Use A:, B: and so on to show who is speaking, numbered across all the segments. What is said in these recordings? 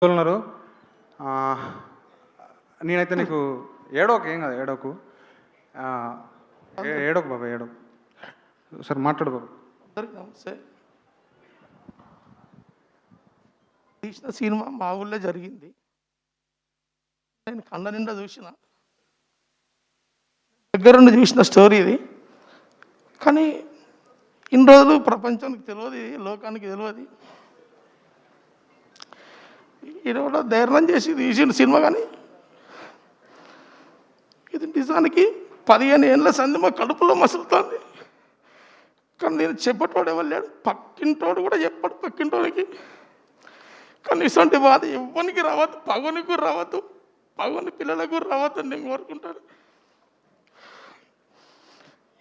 A: ఉన్నారు. ఆహ్, నేనైతే నీకు ఏడవకు, ఏం కాదు ఏడవకు. ఆహ్, ఏడవకు బాబాయ్ ఏడవకు. సరే మాట్లాడు బాబాయ్.
B: అందరికి నమస్తే. తీసిన సినిమా మా ఊళ్ళో జరిగింది. నేను కళ్ళ నిండా చూసిన, దగ్గరుండి చూసిన స్టోరీ ఇది. కానీ ఇన్ని రోజులు ప్రపంచానికి తెలియదు, లోకానికి తెలియదు. ఈయన కూడా ధైర్యం చేసి తీసిన సినిమా. కానీ ఇది నిజానికి 15 ఏళ్ళ సంది మా కడుపులో మసులుతుంది. కానీ నేను చెప్పేటోడు ఎవరు, పక్కింటోడు కూడా చెప్పాడు పక్కింటోడికి. కానీ ఇటువంటి బాధ ఎవ్వరికి రావద్దు, పగునికి రావద్దు, పగుని పిల్లలకు రావద్దు నేను కోరుకుంటాను.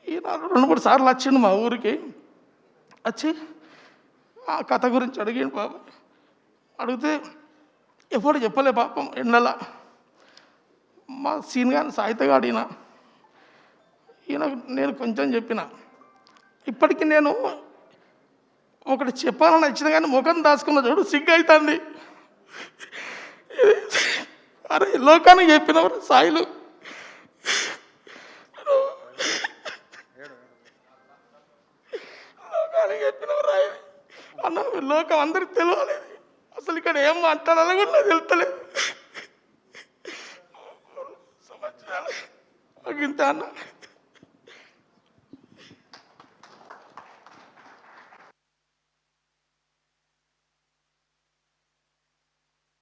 B: ఈయన 2-3 సార్లు వచ్చిండు మా ఊరికి. వచ్చి ఆ కథ గురించి అడిగిండు బాబా. అడిగితే ఎప్పుడు చెప్పలే పాపం. ఎండల మా సీన్ గాని సాహిత్యగాడు ఈయన నేను కొంచెం చెప్పిన. ఇప్పటికీ నేను ఒకటి చెప్పాలని వచ్చిన కానీ ముఖం దాచుకున్న చూడు సిగ్గు అవుతుంది. అరే లోకానికి చెప్పినవారు సాయిలు, లోకానికి చెప్పినవారు అన్న. లోకం అందరికి తెలియలేదు అసలు. ఇక్కడ ఏం మాట్లాడాలో కూడా నాకు తెలుస్తలేదు. ఇంత అన్న